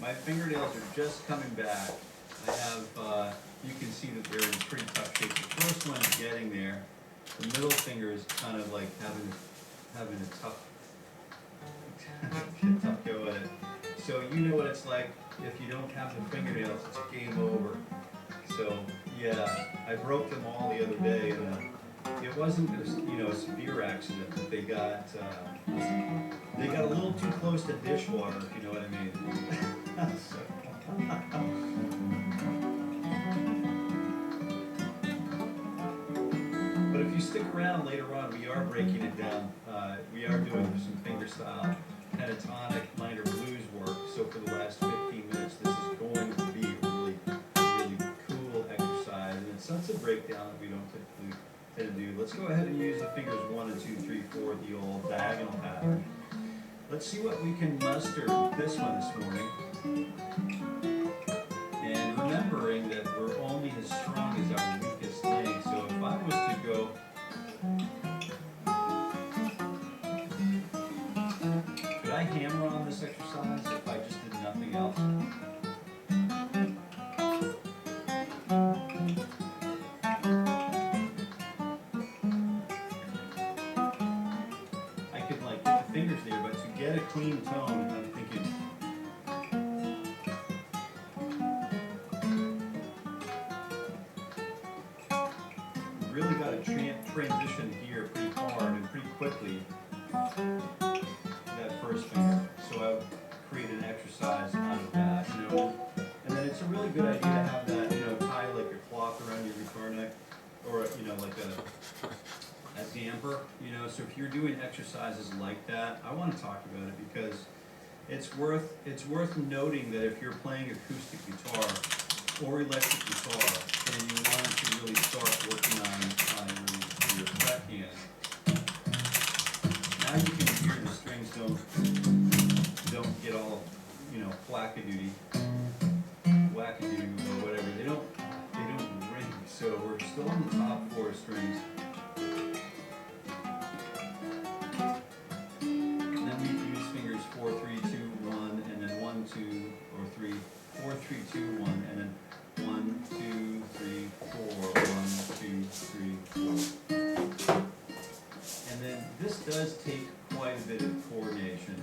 My fingernails are just coming back. I have, you can see that they're in pretty tough shape. The first one is getting there. The middle finger is kind of like having a tough, tough go at it. So you know what it's like if you don't have the fingernails, it's game over. So yeah, I broke them all the other day, and it wasn't a severe accident, but they got a little too close to dishwater, if you know what I mean. But if you stick around later on, we are breaking it down. We are doing some fingerstyle, pentatonic, minor blues work. So for the last 15 minutes, this is going to be a really, really cool exercise. And it's such a breakdown that we don't typically tend to do. Let's go ahead and use the fingers 1 and 2, 3, 4, the old diagonal pattern. Let's see what we can muster with this one this morning. And remembering that we're only as strong as our weakest link. So if I was to go, could I hammer on this exercise if I just did nothing else? I could like get the fingers there, but to get a clean tone, I'm thinking, really got to transition here pretty hard and pretty quickly to that first finger. So I would create an exercise out of that, And then it's a really good idea to have that, tie like a cloth around your guitar neck, or like a damper, So if you're doing exercises like that, I want to talk about it because it's worth noting that if you're playing acoustic guitar or electric guitar, and you want to really start working on your fret hand, now you can hear the strings don't get all wackadoodie or whatever. They don't ring. So we're still on the top 4 strings. And then we use fingers 4, 3, 2, 1, and then 1, 2, or 3, 4, 3, 2, 1, and then 1, 2, 3, 4, 1, 2, 3, 4. And then this does take quite a bit of coordination,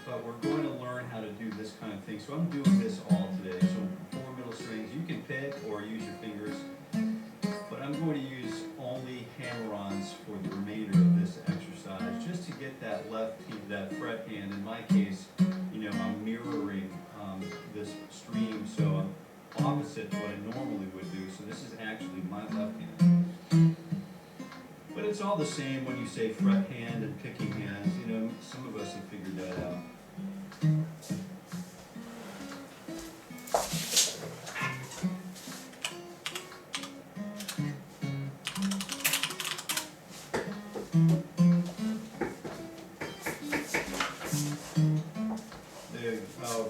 but we're going to learn how to do this kind of thing. So I'm doing this all today. So 4 middle strings, you can pick or use your fingers, but I'm going to use only hammer-ons for the remainder of this exercise, just to get that that fret hand. In my case, I'm mirroring this stream, so I'm opposite what I normally would do. So this is actually my left hand. But it's all the same when you say fret hand and picking hands. Some of us have figured that out.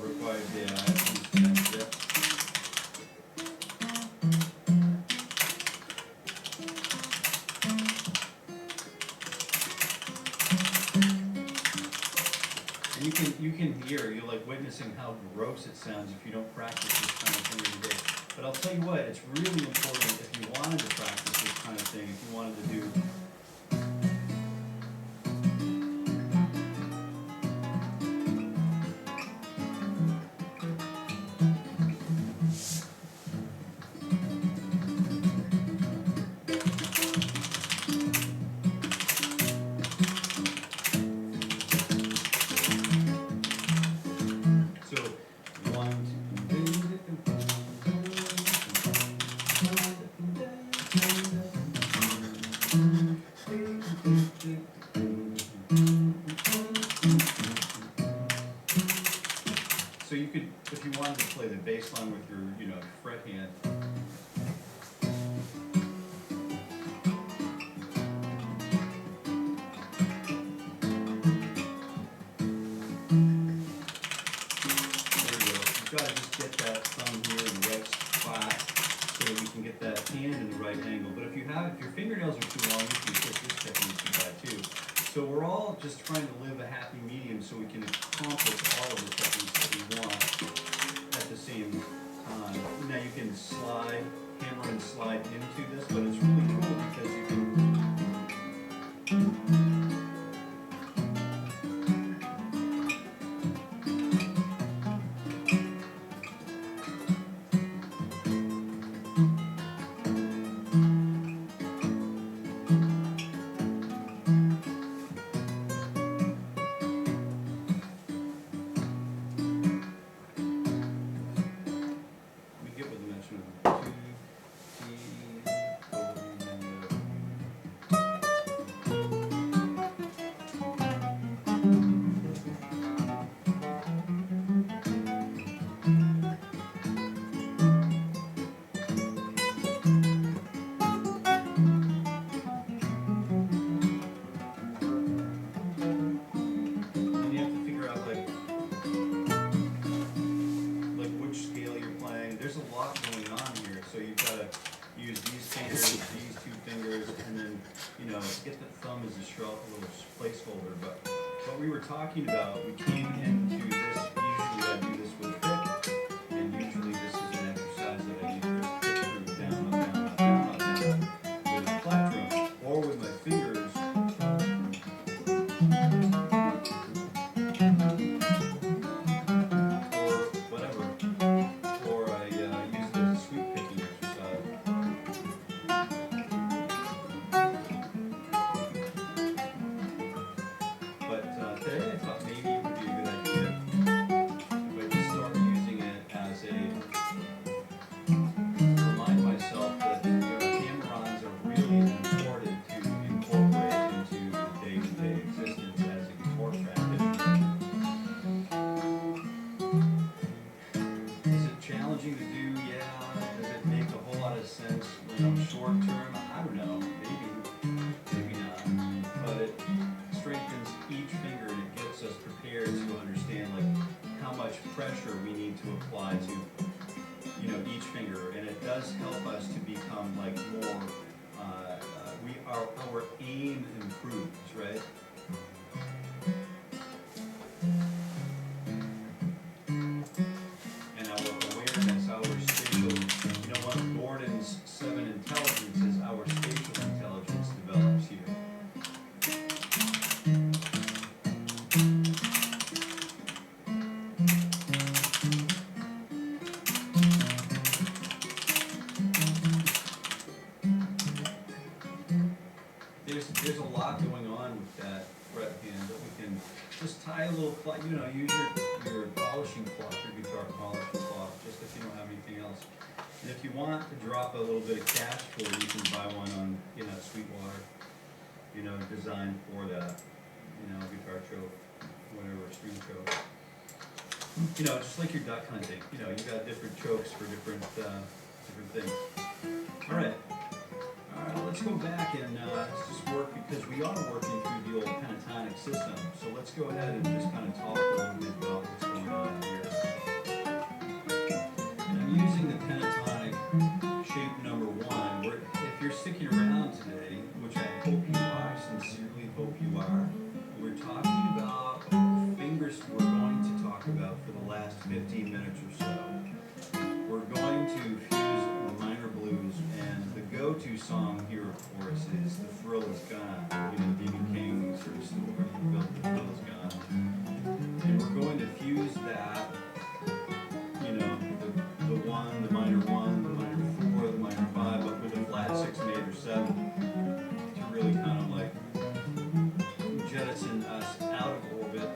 Required, yeah, I understand. Yep. And you can hear, you're like witnessing how gross it sounds if you don't practice this kind of thing every day. But I'll tell you what, it's really important if you wanted to practice this kind of thing, if you wanted to do So you could, if you wanted to play the bass line with your, fret hand. There we go. You've got to just get that thumb here in the right spot so that we can get that hand in the right angle. But if your fingernails are too long, you can push this technique too bad too. So we're all just trying to live a happy medium so we can accomplish all of the techniques hammer and slide into this, but it's really cool because you can. We get with the mention of 2, T, and you have to figure out like which scale you're playing. There's a lot going on here, so you've got to use these fingers, these 2 fingers, and then get the thumb as a little placeholder. But what we were talking about, we came into this. Usually I do this with a pick, and usually this is an exercise that I use with a pick through down, up, down, up, down, up, down, with a flat drum, or with my fingers. Today I thought maybe it would be a good idea if I just start using it as remind myself that hammer-ons are really important to incorporate into day-to-day existence as a guitar practitioner. Is it challenging to do? Yeah. Does it make a whole lot of sense when I'm short term? I don't know. Maybe not. But it strengthens each finger and it gets us prepared to understand how much pressure we need to apply to each finger, and it does help us to become more our aim improves, right? And our awareness, our spatial, one of Gordon's 7 intelligences, our spatial intelligence develops here. There's a lot going on with that fret hand, but we can just tie a little, use your polishing cloth, your guitar polishing cloth, just if you don't have anything else. And if you want to drop a little bit of cash for it, you can buy one on, Sweetwater, designed for that, guitar choke, whatever, string choke. Just like your duck hunting, you got different chokes for different things. All right. Let's go back and just work, because we are working through the old pentatonic system. So let's go ahead and just kind of talk a little bit about what's going on here. And I'm using the pentatonic shape number 1. If you're sticking around today, which I hope you are, sincerely hope you are, we're talking about fingers we're going to talk about for the last 15 minutes or so. We're going to fuse the minor blues, and the go-to song here, of course, is The Thrill Is Gone. B.B. King sort of story, The Thrill Is Gone. And we're going to fuse that, the 1, the minor 1, the minor 4, the minor 5, but with a flat 6 major 7 to really kind of jettison us out of orbit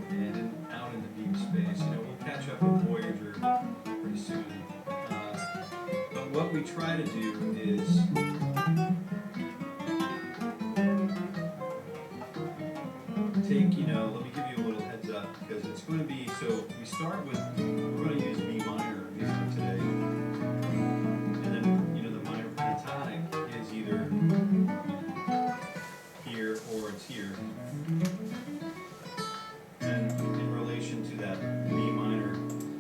and out into deep space. We'll catch up with Voyager pretty soon. But what we try to do is take, let me give you a little heads up, because it's going to be, so we start with, we're going to use B minor today. And then, the minor pentatonic is either here or it's here. And in relation to that B minor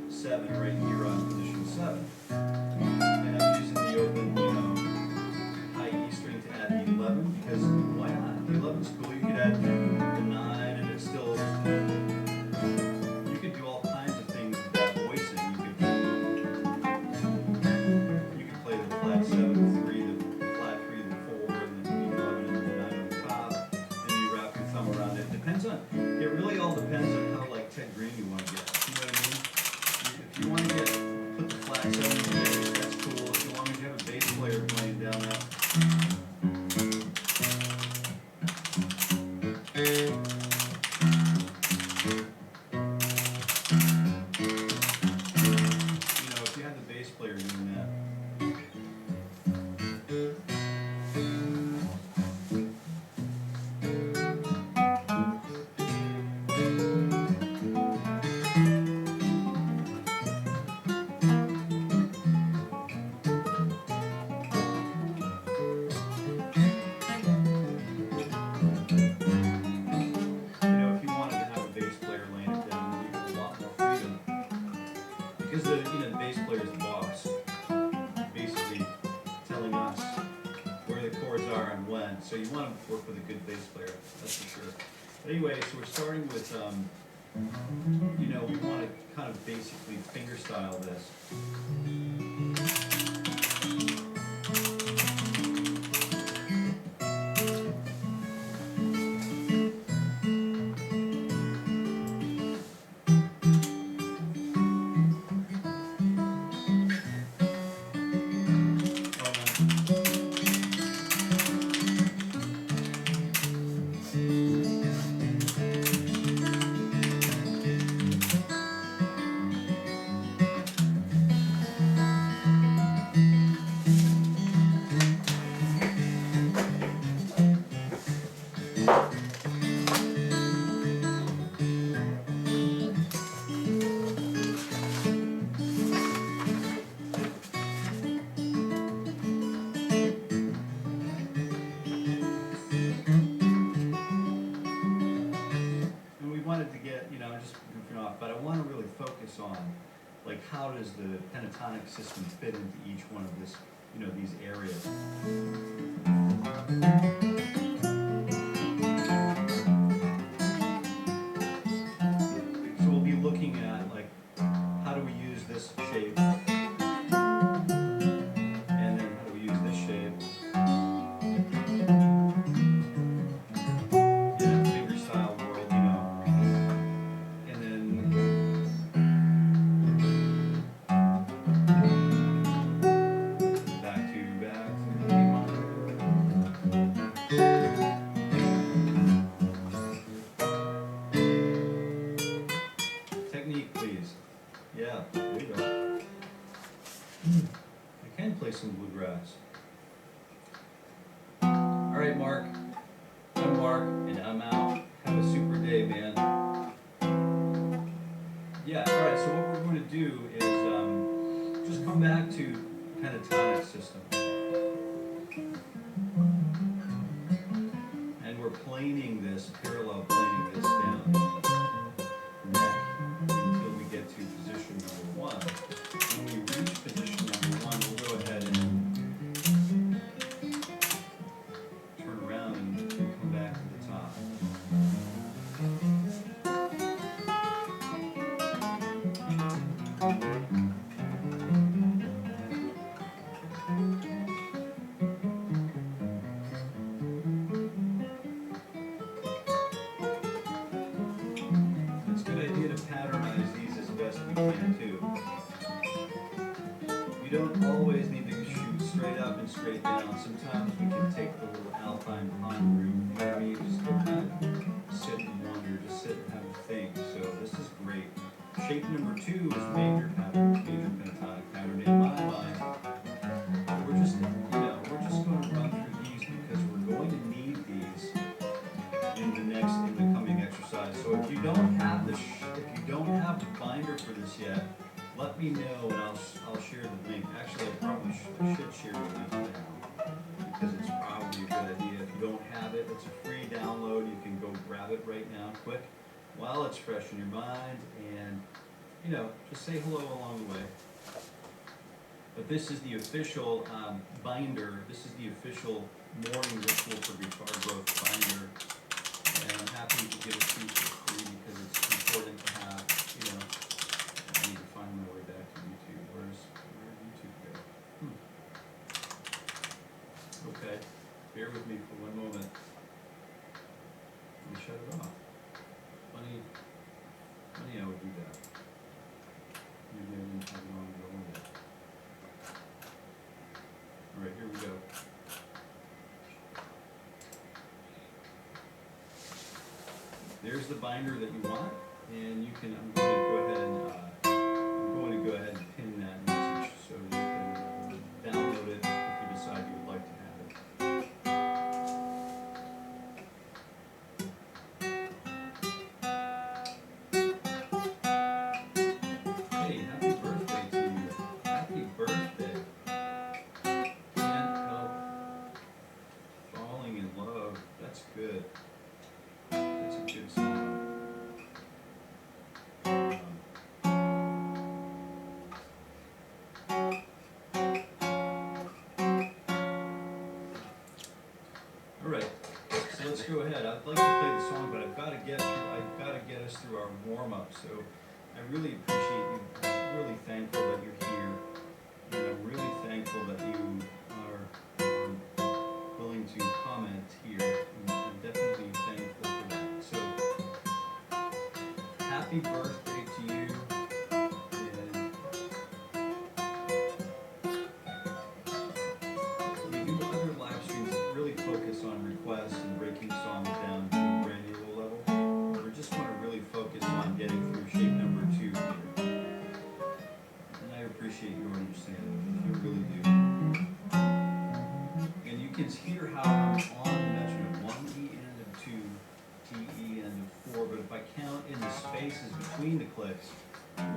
7 right here on position 7. And I'm using the open, high E string to add the 11, because why not? The 11's cool. You could add the 9 and it's still, you could do all kinds of things with that voicing. because the bass player is the boss, basically telling us where the chords are and when. So you want to work with a good bass player, that's for sure. But anyway, so we're starting with, we want to kind of basically finger style this. To get, I'm just goofing off, but I want to really focus on, like, how does the pentatonic system fit into each one of this, these areas. So we'll be looking at, like, how do we use this shape, and then how do we use this shape. Technique, please. Yeah, there you go. I can play some bluegrass. All right, Mark. I'm Mark, and I'm out. Have a super day, man. Yeah, all right, so what we're going to do is just come back to pentatonic system. And we're planing this, parallel planing this down. Neck. Until we get to position number 1. When we reach position number 1, we'll go ahead and turn around and come back to the top. It's a good idea to patternize these as best we can too. You don't always need to shoot straight up and straight down. Sometimes we can take the little alpine pine route, you know what I mean? Just go kind of sit and wonder, just sit and have a think. So this is great. Shape number 2 is major pattern, major pentatonic pattern in my mind. We're just going to run through these because we're going to need these in the coming exercise. So if you don't have the binder for this yet, let me know and I'll share the link. Actually, I probably should share the link now because it's probably a good idea. If you don't have it, it's a free download. You can go grab it right now, quick, while it's fresh in your mind, and just say hello along the way. But this is the official binder. This is the official Morning Ritual for Guitar Growth binder. And I'm happy to give it to you for free because it's important to have, I need to find my way back to YouTube. Where did YouTube go? Okay, bear with me for one moment. Let me shut it off. Funny I would do that. Maybe I didn't have it on to go with it. All right, here we go. There's the binder that you want, and I'm going to go ahead and pin that message so you can download it if you decide you would like to have it. Hey, happy birthday to you. Happy birthday. Can't help falling in love. That's good. That's a good song. let's go ahead. I'd like to play the song, but I've got to get us through our warm up. So I really appreciate you. I'm really thankful that you're here, and I'm really thankful that you are willing to comment here. I'm definitely thankful for that. So happy birthday to you. Focus on requests and breaking songs down to a granular level. We just want to really focus on getting through shape number 2 here. And I appreciate your understanding. I really do. And you can hear how I'm on the measurement. 1 E end of 2, T E end of 4. But if I count in the spaces between the clicks, 1,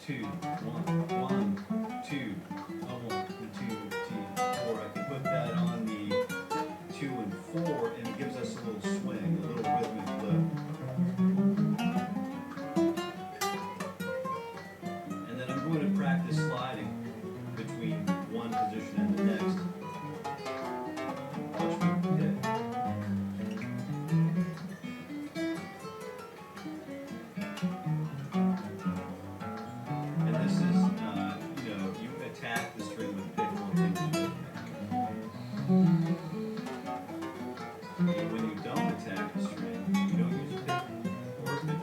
2, 1, 2, 1, 2, 4. I can put that on the 2 and 4, and it gives us a little swing, a little rhythmic lift. And then I'm going to practice sliding between one position and the next. Watch me hit. And this is, you attack the string with pick one thing to do. And when you don't attack the string, you don't use a pick or a pick.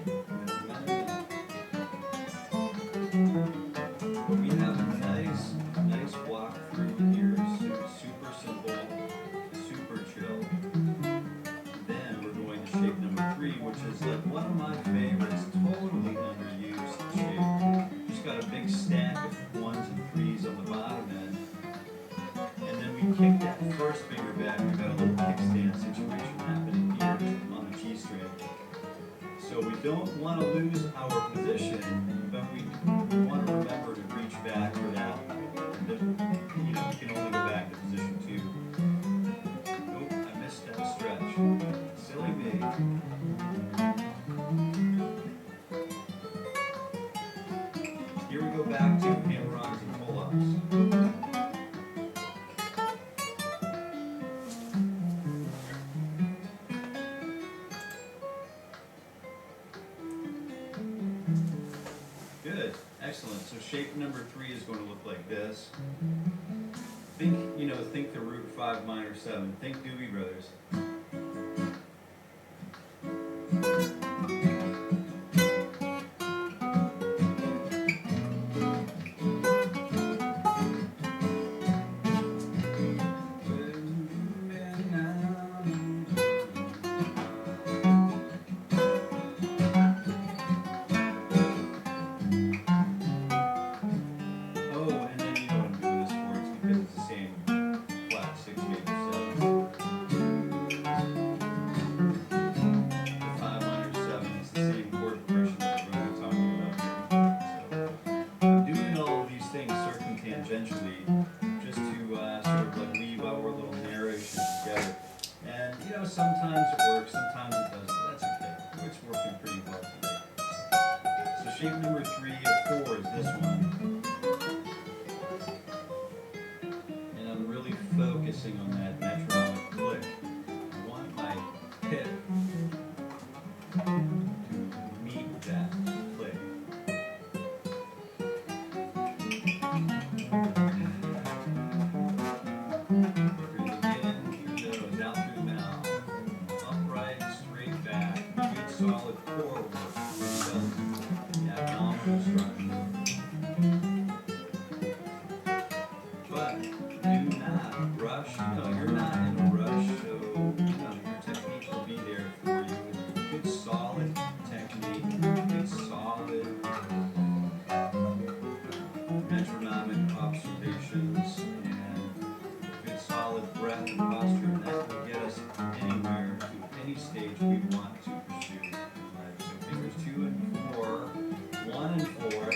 But we have a nice walk through here, super simple, super chill. Then we're going to shape number 3, which is like one of my favorites, totally underused shape. Just got a big stack of 1s and 3s on the bottom end. And then we kick that first finger back. We've got a little kickstand situation happening here on the G string. So we don't want to lose our position, but we want to remember to reach back for that. And then, we can only go back to position 2. Nope, I missed that stretch. Silly me. Here we go back to hammer-ons and pull-ups. Good, excellent. So shape number 3 is going to look like this. Think the root 5 minor 7. Think Doobie Brothers. Sometimes it works, sometimes it doesn't. That's okay. It's working pretty well today. So shape number 3 of 4 is this one. And I'm really focusing on that metronomic click. I want my hip to meet that click. Solid core work with the abdominal structure. But do not rush. You're not in a rush, so your technique will be there for you. Good solid technique, good solid metronomic observations, and good solid breath and posture, and that will get us anywhere to any stage we want to pursue. 2 and 4, 1 and 4,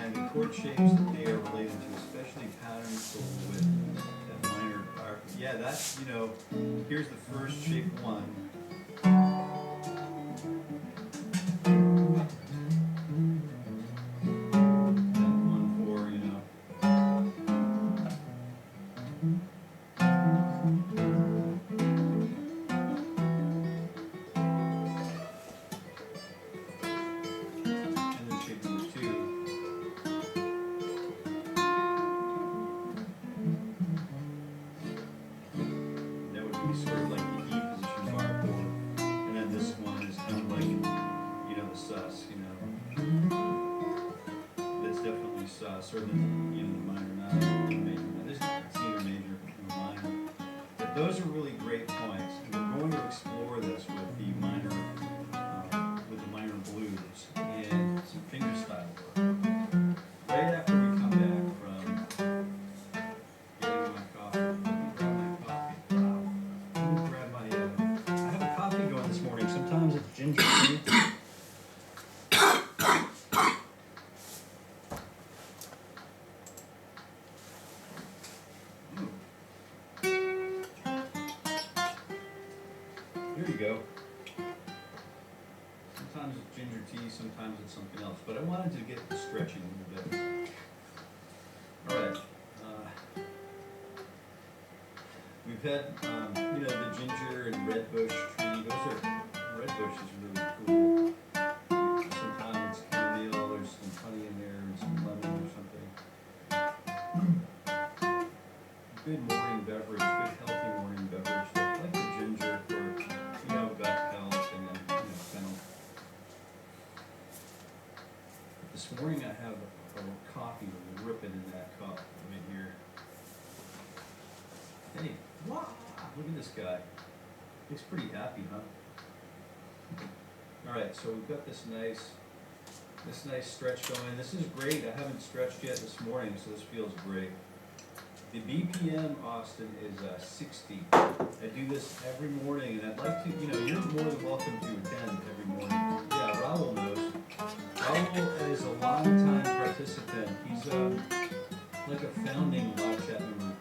and the chord shapes that they are related to, especially patterns with that minor arc. Yeah, that's, you know, here's the first shape 1. Sort of like the E position bar chord, and then this one is kind of like, you know, the sus, you know. It's definitely sus, or the, you know, the minor, not the major. It's either major or minor. But those are really great points. And we're going to explore this with the minor blues and some fingerstyle work. Right after we come back from getting my coffee. I have a coffee going this morning. Sometimes it's ginger tea. There you go. Sometimes it's ginger tea, sometimes it's something else. But I wanted to get the stretching a little bit. All right. We've had, you know, the ginger and red bush tree. Red bush is really cool. Sometimes it's chamomile, there's some honey in there, and some lemon or something. Good morning beverage, good healthy morning beverage. I like the ginger for, you know, gut health and then, you know, fennel. This morning I have a coffee ripping in that cup right here. Hey, wow, look at this guy. Looks pretty happy, huh? All right, so we've got this nice stretch going. This is great. I haven't stretched yet this morning, so this feels great. The BPM, Austin, is 60. I do this every morning, and I'd like to, you know, you're more than welcome to attend every morning. Yeah, Raul knows. Raul is a longtime participant. He's like a founding live chat member.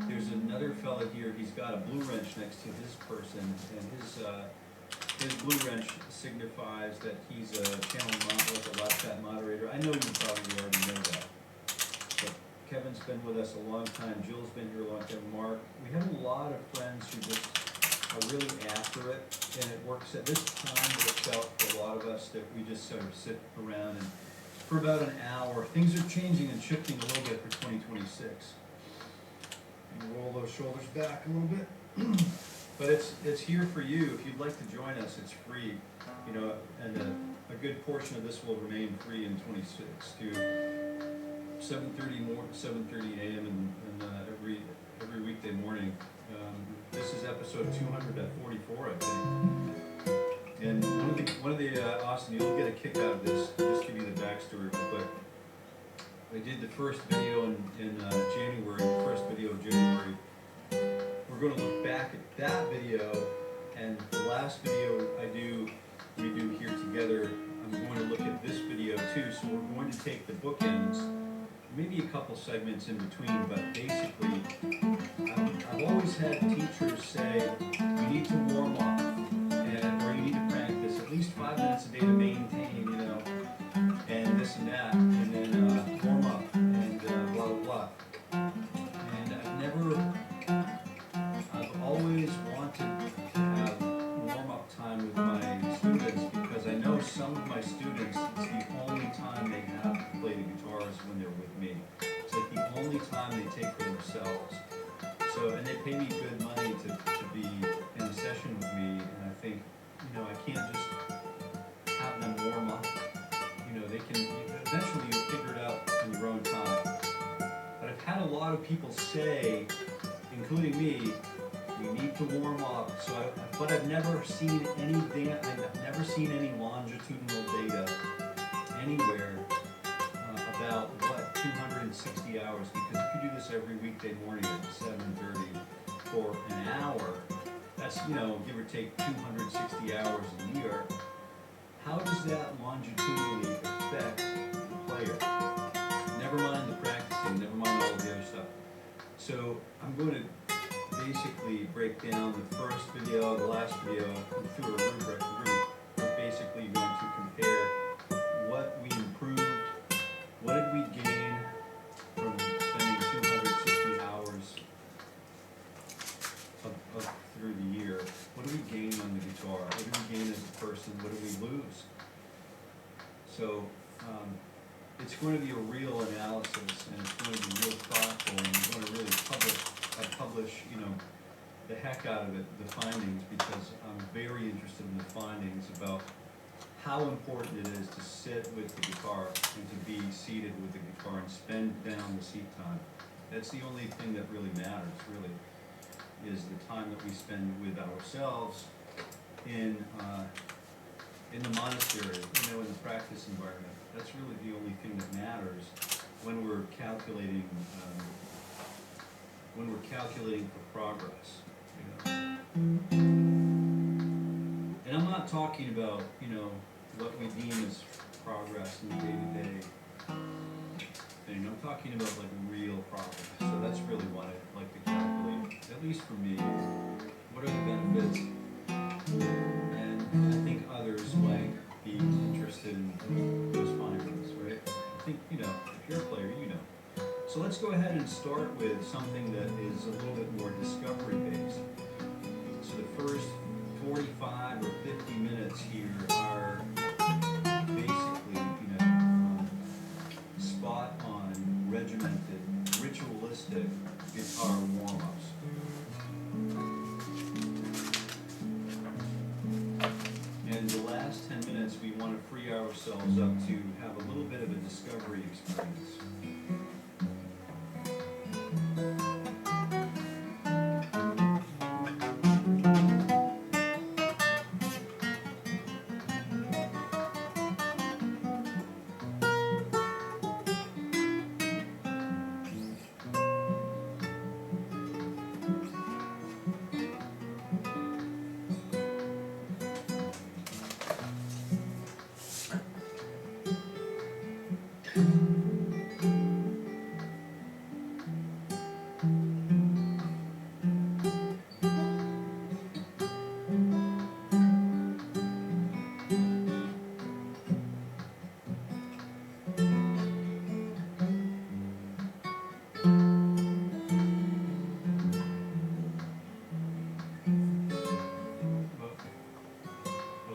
There's another fella here, he's got a blue wrench next to his person, and his blue wrench signifies that he's a channel like a live chat moderator. I know you probably already know that. But Kevin's been with us a long time, Jill's been here a long time, Mark. We have a lot of friends who just are really after it, and it works at this time, it works out for a lot of us that we just sort of sit around and for about an hour. Things are changing and shifting a little bit for 2026. Roll those shoulders back a little bit. But it's here for you. If you'd like to join us, it's free. You know, and a good portion of this will remain free in 26 to 7:30 a.m. and every weekday morning. This is episode 244, I think. And one of the Austin, you'll get a kick out of this. I'll just give you the backstory real quick. I did the first video in January, the first video of January. We're going to look back at that video, and the last video we do here together, I'm going to look at this video too. So we're going to take the bookends, maybe a couple segments in between, but basically, I've always had teachers say, you need to warm up, or you need to practice at least 5 minutes a day to maintain, you know, and this and that, and then warm up, and blah, blah, blah. And I've always wanted to have warm-up time with my students, because I know some of my students, it's the only time they have to play the guitar is when they're with me. It's like the only time they take for themselves. So, and they pay me good money to be in a session with me, and I think, you know, I can't just have them warm up. You know, they can, eventually you'll figure it out in your own time. But I've had a lot of people say, including me, you need to warm up. But I've never seen any longitudinal data anywhere about what 260 hours. Because if you do this every weekday morning at 7:30 for an hour, that's, you know, give or take 260 hours a year. How does that longitudinally affect the player? video, the last video, through a rubric group, we're basically going to compare what we improved, what did we gain from spending 260 hours through the year. What do we gain on the guitar? What do we gain as a person? What do we lose? So it's going to be a real analysis, and it's going to be real thoughtful, and we're going to really publish, the heck out of it, the findings, because I'm very interested in the findings about how important it is to sit with the guitar and to be seated with the guitar and spend down the seat time. That's the only thing that really matters, really, is the time that we spend with ourselves in the monastery, in the practice environment. That's really the only thing that matters when we're calculating for progress. And I'm not talking about what we deem as progress in the day-to-day thing. I'm talking about like real progress. So that's really what I like to calculate, at least for me. What are the benefits? And I think others might be interested in those findings, right? I think, if you're a player, So let's go ahead and start with something that is a little bit more discovery-based. So the first 45 or 50 minutes here are basically, spot-on, regimented, ritualistic guitar warm-ups. And the last 10 minutes, we want to free ourselves up to have a little bit of a discovery experience.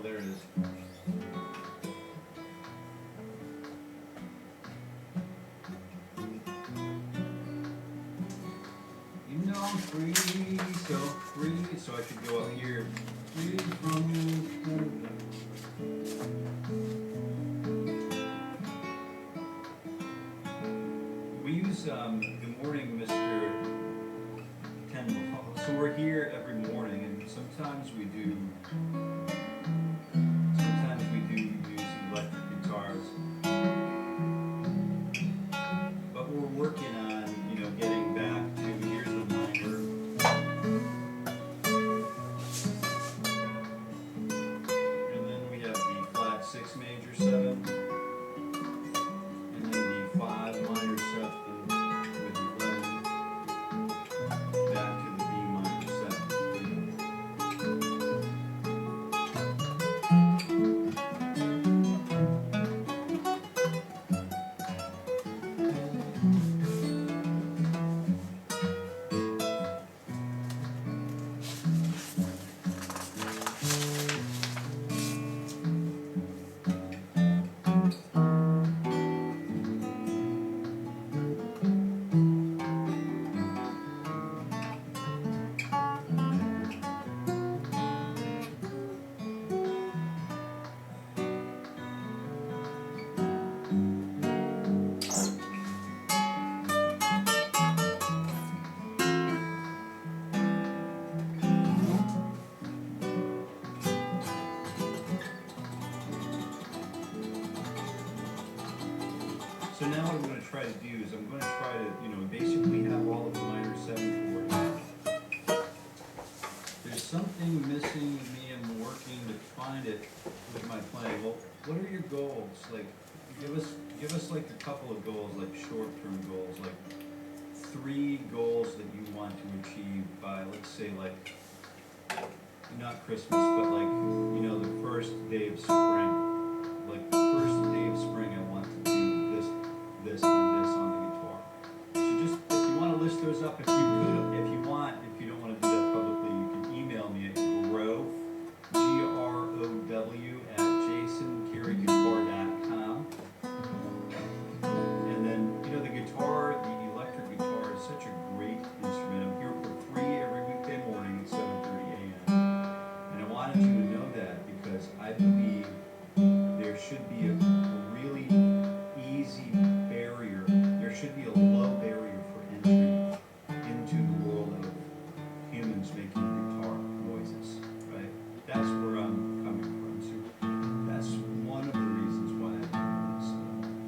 There it is. I'm free, so free, so I should go up here. Free from you. We use Good Morning, Mr. Kendall. So we're here every morning, and sometimes we do use electric guitars. But we're working on, getting back to, here's the minor. And then we have the flat 6 major 7. And then the 5 minor 7 with the 11. Back to the B minor 7. So now what I'm going to try to do is I'm going to try to, basically have all of the minor 7 chords. There's something missing with me. I'm working to find it with my playing. Well, what are your goals? Like, give us like a couple of goals, like short-term goals, like 3 goals that you want to achieve by, let's say, like, not Christmas, but like, you know, the first day of spring. Like the first day of spring, I want to do this, this, and this on the guitar. So just, if you want to list those up, if you could, if you want, if you don't want to do that publicly, you can email me at grow, GROW, at jasoncareyguitar.com. And then, you know, the guitar, the electric guitar is such a great instrument. I'm here for free every weekday morning at 7:30 a.m. And I wanted you to know that because I believe there should be a really easy barrier. There should be a low barrier for entry into the world of humans making guitar noises, right? That's where I'm coming from. So that's one of the reasons why I do this.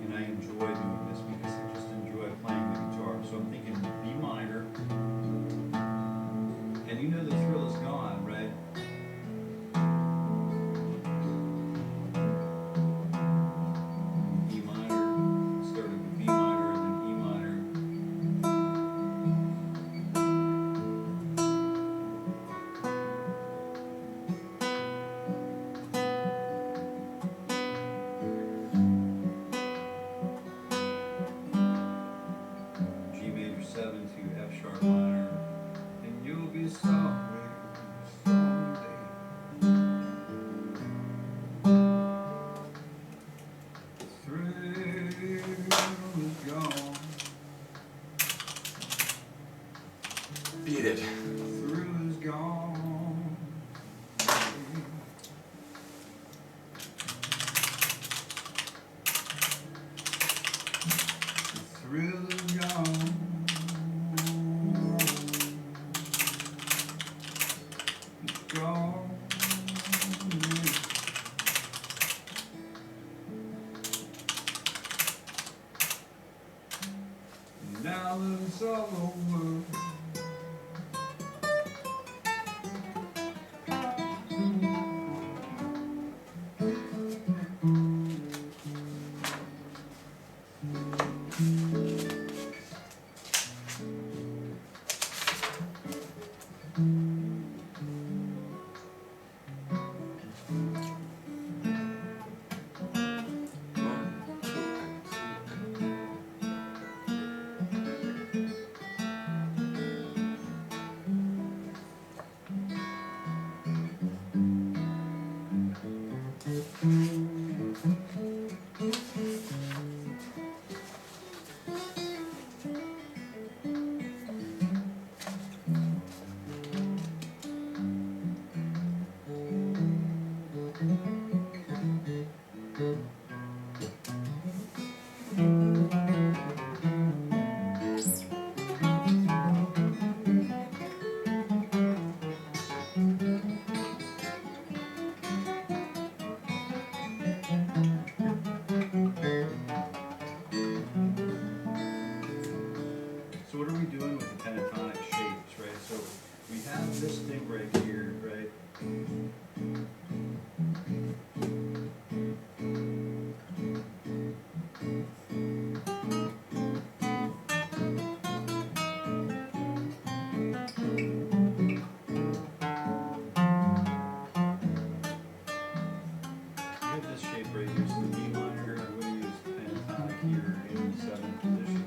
And I enjoy doing this because I just enjoy playing the guitar. So I'm thinking B minor. And you know the thrill is gone, right? E minor, started with B minor and then E minor. G major 7 to F sharp minor. And you'll be sorry someday. Thrill is gone. Beat it. Thrill is gone. Thrill is gone. It's gone. Now that it's all over. So what are we doing with the pentatonic shapes, right? So we have this thing right here, right? We have this shape right here, so the B minor, I'm going to use the pentatonic here in the 7th position.